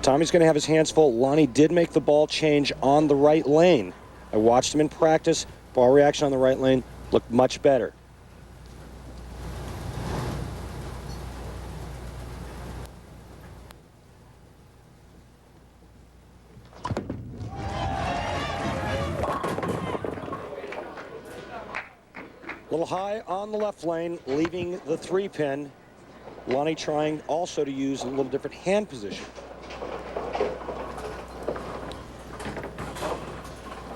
Tommy's going to have his hands full. Lonnie did make the ball change on the right lane. I watched him in practice. Ball reaction on the right lane looked much better. A little high on the left lane, leaving the 3-pin. Lonnie trying also to use a little different hand position.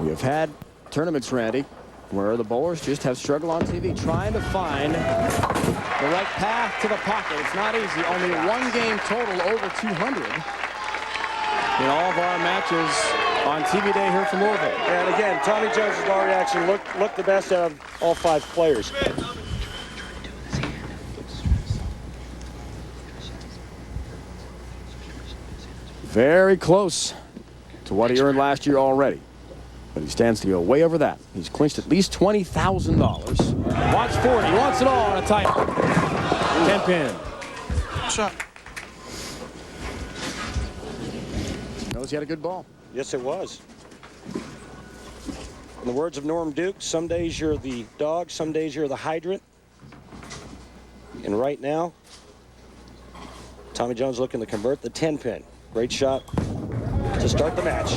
We have had tournaments, Randy, where the bowlers just have struggled on TV trying to find the right path to the pocket. It's not easy. Only one game total over 200 in all of our matches on TV day here from Louisville. And again, Tommy Jones' ball reaction looked the best out of all 5 players. Very close to what he earned last year already. But he stands to go way over that. He's clinched at least $20,000. Wants 40. He wants it all on a tight 10-pin. Shot. Knows he had a good ball. Yes, it was. In the words of Norm Duke, some days you're the dog, some days you're the hydrant. And right now, Tommy Jones looking to convert the 10-pin. Great shot to start the match.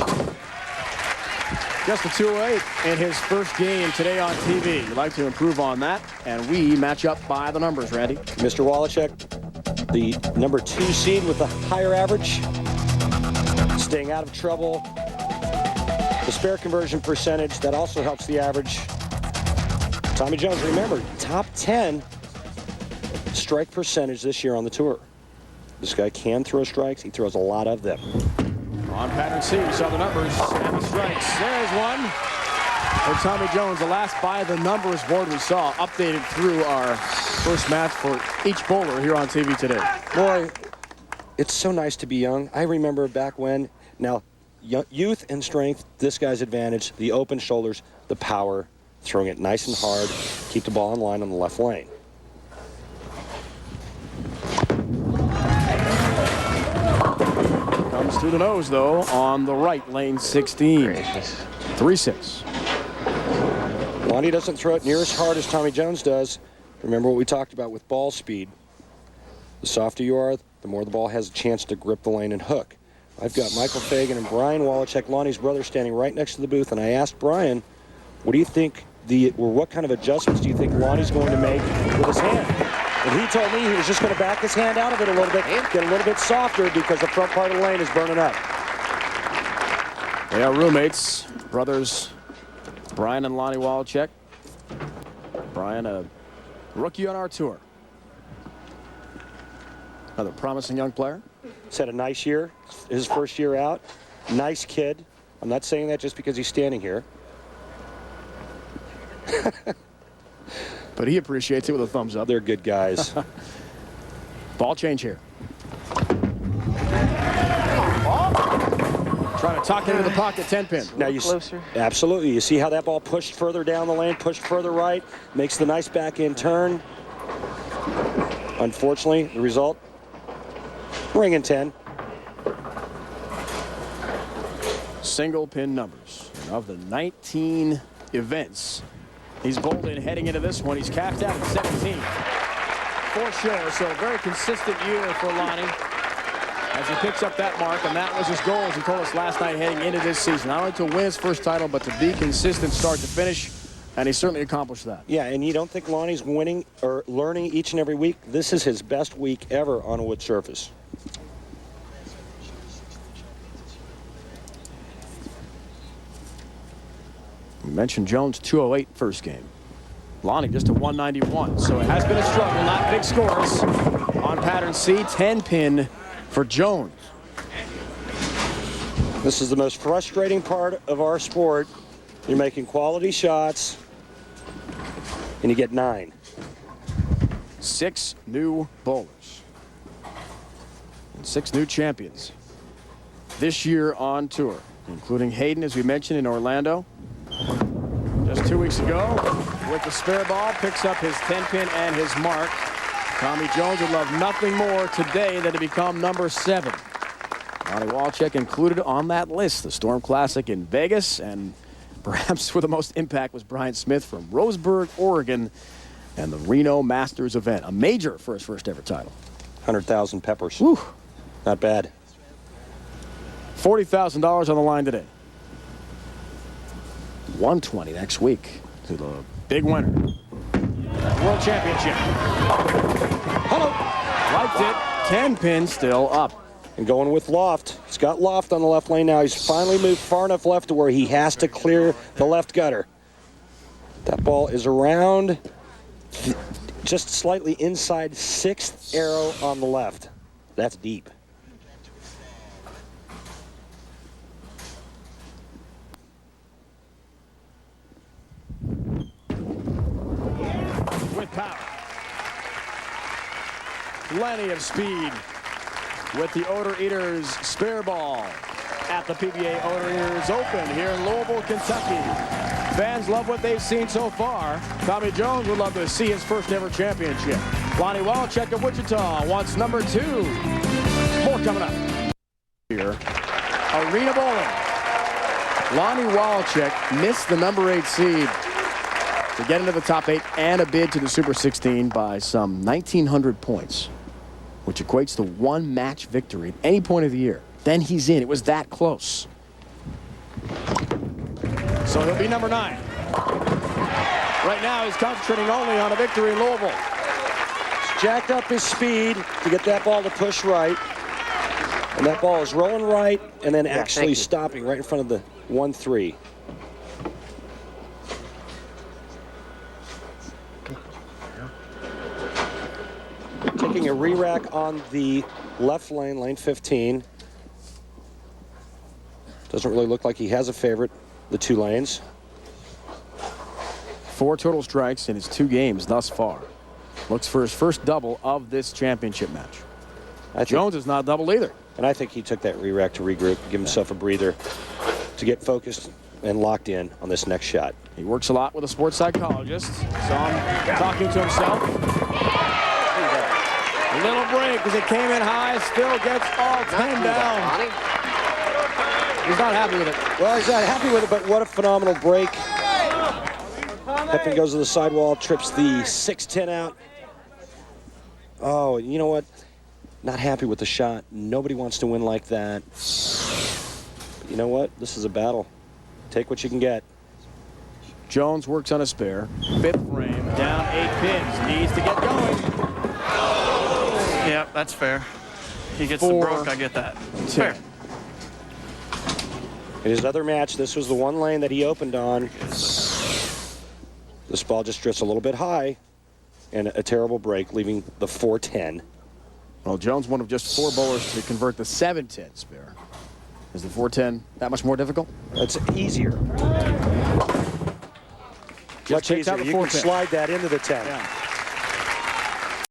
Just a 2-8 in his first game today on TV. We'd like to improve on that, and we match up by the numbers, Randy. Mr. Waliczek, the number 2 seed with the higher average, staying out of trouble. The spare conversion percentage, that also helps the average. Tommy Jones, remember, top 10 strike percentage this year on the tour. This guy can throw strikes. He throws a lot of them. On pattern C, we saw the numbers and the strikes. There's one for Tommy Jones. The last by the numbers board we saw updated through our first match for each bowler here on TV today. Boy, it's so nice to be young. I remember back when. Now, youth and strength, this guy's advantage. The open shoulders, the power, throwing it nice and hard, keep the ball in line on the left lane. Comes through the nose, though, on the right, lane 16. 3-6. Lonnie doesn't throw it near as hard as Tommy Jones does. Remember what we talked about with ball speed. The softer you are, the more the ball has a chance to grip the lane and hook. I've got Michael Fagan and Brian Waliczek, Lonnie's brother, standing right next to the booth, and I asked Brian, what do you think what kind of adjustments do you think Lonnie's going to make with his hand? And he told me he was just going to back his hand out of it a little bit, get a little bit softer because the front part of the lane is burning up. They are roommates, brothers Brian and Lonnie Waliczek. Brian, a rookie on our tour. Another promising young player. He's had a nice year, his first year out. Nice kid. I'm not saying that just because he's standing here. But he appreciates it with a thumbs up. They're good guys. Ball change here. Trying to tuck into the pocket, 10-pin. Now you closer. Absolutely. You see how that ball pushed further down the lane, pushed further right, makes the nice back end turn. Unfortunately, the result, ring in 10. Single pin numbers. And of the 19 events he's bowled in heading into this one, he's capped out at 17. For sure, so a very consistent year for Lonnie as he picks up that mark, and that was his goal, as he told us last night heading into this season. Not only to win his first title, but to be consistent start to finish, and he certainly accomplished that. Yeah, and you don't think Lonnie's winning or learning each and every week? This is his best week ever on a wood surface. We mentioned Jones 208 first game. Lonnie just a 191, so it has been a struggle, not big scores. On pattern C, 10-pin for Jones. This is the most frustrating part of our sport. You're making quality shots, and you get 9. 6 new bowlers. And 6 new champions this year on tour, including Hayden, as we mentioned, in Orlando. Just 2 weeks ago, with the spare ball, picks up his 10-pin and his mark. Tommy Jones would love nothing more today than to become number 7 Lonnie Waliczek included on that list. The Storm Classic in Vegas, and perhaps where the most impact was Brian Smith from Roseburg, Oregon, and the Reno Masters event. A major for his first ever title. 100,000 peppers. Whew. Not bad. $40,000 on the line today. 120 next week to the big winner. World Championship. Hello. Liked it. 10 pins still up. And going with loft. He's got loft on the left lane now. He's finally moved far enough left to where he has to clear the left gutter. That ball is around, just slightly inside 6th arrow on the left. That's deep. With power. Plenty of speed with the Odor Eaters spare ball at the PBA Odor Eaters Open here in Louisville, Kentucky. Fans love what they've seen so far. Tommy Jones would love to see his first ever championship. Lonnie Waliczek of Wichita wants number 2. More coming up. Here, Arena Bowling. Lonnie Waliczek missed the number 8 seed to get into the top 8 and a bid to the Super 16 by some 1,900 points, which equates to 1 match victory at any point of the year. Then he's in. It was that close. So he'll be number 9. Right now, he's concentrating only on a victory in Louisville. He's jacked up his speed to get that ball to push right. And that ball is rolling right and then actually stopping right in front of the 1-3. Taking a re-rack on the left lane, lane 15. Doesn't really look like he has a favorite, the 2 lanes. 4 total strikes in his 2 games thus far. Looks for his first double of this championship match. Jones is not double either. And I think he took that re-rack to regroup, give himself a breather to get focused and locked in on this next shot. He works a lot with a sports psychologist. Saw him talking to himself. A little break as it came in high, still gets all 10 down. He's not happy with it. Well, he's not happy with it, but what a phenomenal break. Pepin goes to the sidewall, trips the 6-10 out. Oh, you know what? Not happy with the shot. Nobody wants to win like that. But you know what? This is a battle. Take what you can get. Jones works on a spare. 5th frame, down 8 pins. Needs to get going. Yeah, that's fair. He gets 4, the broke, I get that. 10. Fair. In his other match, this was the 1 lane that he opened on. This ball just drifts a little bit high and a terrible break, leaving the 4-10. Well, Jones one of just 4 bowlers to convert the 7-10 spare. Is the 4-10 that much more difficult? It's easier. Much easier. You can slide that into the 10. Yeah.